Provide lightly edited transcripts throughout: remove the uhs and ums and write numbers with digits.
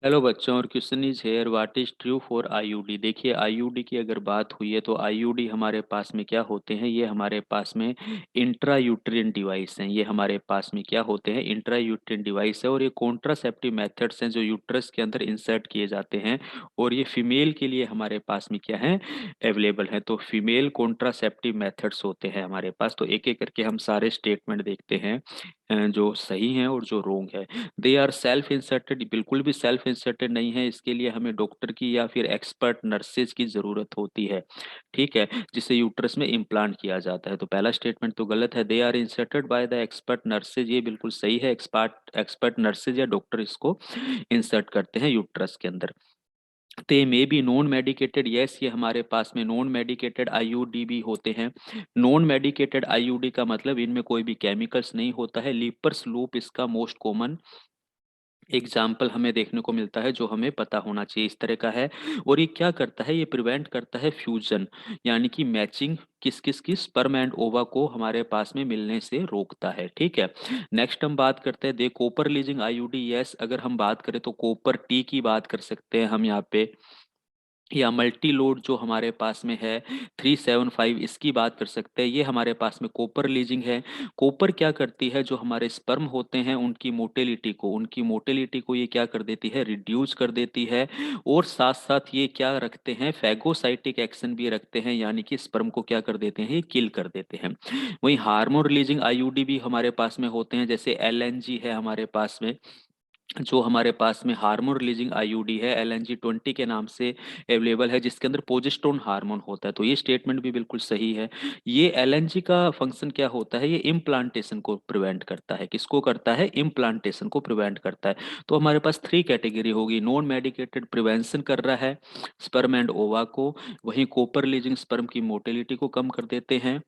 Hello बच्चों, और question is here, what is true for IUD. देखिए, आईयूडी की अगर बात हुई है तो आईयूडी हमारे पास में क्या होते हैं। ये हमारे पास में इंट्रा यूट्रिन डिवाइस हैं। ये हमारे पास में क्या होते हैं, इंट्रा यूट्रिन डिवाइस है। और ये कॉन्ट्रासेप्टिव मेथड्स हैं जो यूट्रस के अंदर इंसर्ट किए जाते हैं। और ये फीमेल के लिए हमारे पास में क्या है, अवेलेबल है। तो फीमेल कॉन्ट्रासेप्टिव मेथड्स होते हैं हमारे पास। तो एक एक करके हम सारे स्टेटमेंट देखते हैं जो सही हैं और जो रोंग है। दे आर सेल्फ इंसर्टेड, बिल्कुल भी सेल्फ इंसर्टेड नहीं है। इसके लिए हमें डॉक्टर की या फिर एक्सपर्ट नर्सेज की जरूरत होती है, ठीक है, जिसे यूट्रस में इम्प्लांट किया जाता है। तो पहला स्टेटमेंट तो गलत है। They are inserted by the expert nurses, ये बिल्कुल सही है। एक्सपर्ट नर्सेज या डॉक्टर इसको इंसर्ट करते हैं यूट्रस के अंदर। They may be non medicated, yes, ये हमारे पास में नॉन मेडिकेटेड आईयूडी भी होते हैं। नॉन मेडिकेटेड आईयूडी का मतलब इनमें कोई भी केमिकल्स नहीं होता है। लीपर्स लूप इसका मोस्ट कॉमन एग्जाम्पल हमें देखने को मिलता है, जो हमें पता होना चाहिए इस तरह का है। और ये क्या करता है, ये प्रिवेंट करता है फ्यूजन, यानी कि मैचिंग किस किस की स्पर्म एंड ओवा को हमारे पास में मिलने से रोकता है, ठीक है। नेक्स्ट हम बात करते हैं दे कॉपर लीजिंग आईयूडी, यस, अगर हम बात करें तो कॉपर टी की बात कर सकते हैं हम यहाँ पे, या मल्टी लोड जो हमारे पास में है 375, इसकी बात कर सकते हैं। ये हमारे पास में कॉपर लीजिंग है। कॉपर क्या करती है, जो हमारे स्पर्म होते हैं उनकी मोटेलिटी को ये क्या कर देती है, रिड्यूस कर देती है। और साथ साथ ये क्या रखते हैं, फैगोसाइटिक एक्शन भी रखते हैं, यानी कि स्पर्म को क्या कर देते हैं, ये किल कर देते हैं। वहीं हार्मोन रिलीजिंग आईयूडी भी हमारे पास में होते हैं, जैसे एलएनजी है हमारे पास में। जो हमारे पास में हार्मोन रिलीजिंग आईयूडी है, LNG-20 के नाम से अवेलेबल है, जिसके अंदर प्रोजेस्टेरोन हार्मोन होता है। तो ये स्टेटमेंट भी बिल्कुल सही है। ये एलएनजी का फंक्शन क्या होता है, ये इम्प्लांटेशन को प्रिवेंट करता है। किसको करता है, इम्प्लांटेशन को प्रिवेंट करता है। तो हमारे पास थ्री कैटेगरी होगी। नॉन मेडिकेटेड प्रिवेंशन कर रहा है स्पर्म एंड ओवा को, वहीं कॉपर रिलीजिंग स्पर्म की मोटिलिटी को कम कर देते हैं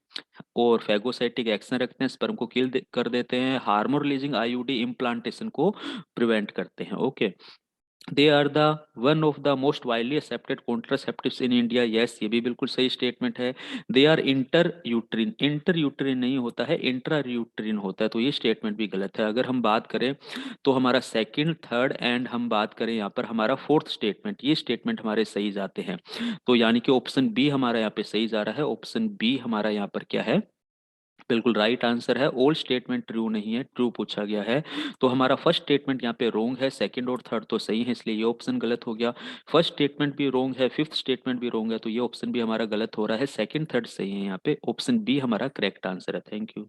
और फैगोसाइटिक एक्शन रखते हैं, स्पर्म को कर देते हैं। हार्मोन रिलीजिंग आईयूडी इम्प्लांटेशन को प्रिवेंट करते हैं, okay. They are the one of the most widely accepted contraceptives in India, yes, ये भी बिल्कुल सही स्टेटमेंट है। दे आर इंटर यूट्रिन नहीं होता है, इंट्रा यूट्रिन होता है। तो ये स्टेटमेंट भी गलत है। अगर हम बात करें तो हमारा सेकंड, थर्ड एंड हम बात करें यहाँ पर हमारा फोर्थ स्टेटमेंट, ये स्टेटमेंट हमारे सही जाते हैं। तो यानी कि ऑप्शन बी हमारा यहाँ पे सही जा रहा है। ऑप्शन बी हमारा यहाँ पर क्या है, बिल्कुल राइट आंसर है। ओल्ड स्टेटमेंट ट्रू नहीं है, ट्रू पूछा गया है। तो हमारा फर्स्ट स्टेटमेंट यहाँ पे रोंग है, सेकंड और थर्ड तो सही है, इसलिए ये ऑप्शन गलत हो गया। फर्स्ट स्टेटमेंट भी रोंग है, फिफ्थ स्टेटमेंट भी रोंग है, तो ये ऑप्शन भी हमारा गलत हो रहा है। सेकंड थर्ड सही है, यहाँ पे ऑप्शन बी हमारा करेक्ट आंसर है। Thank you.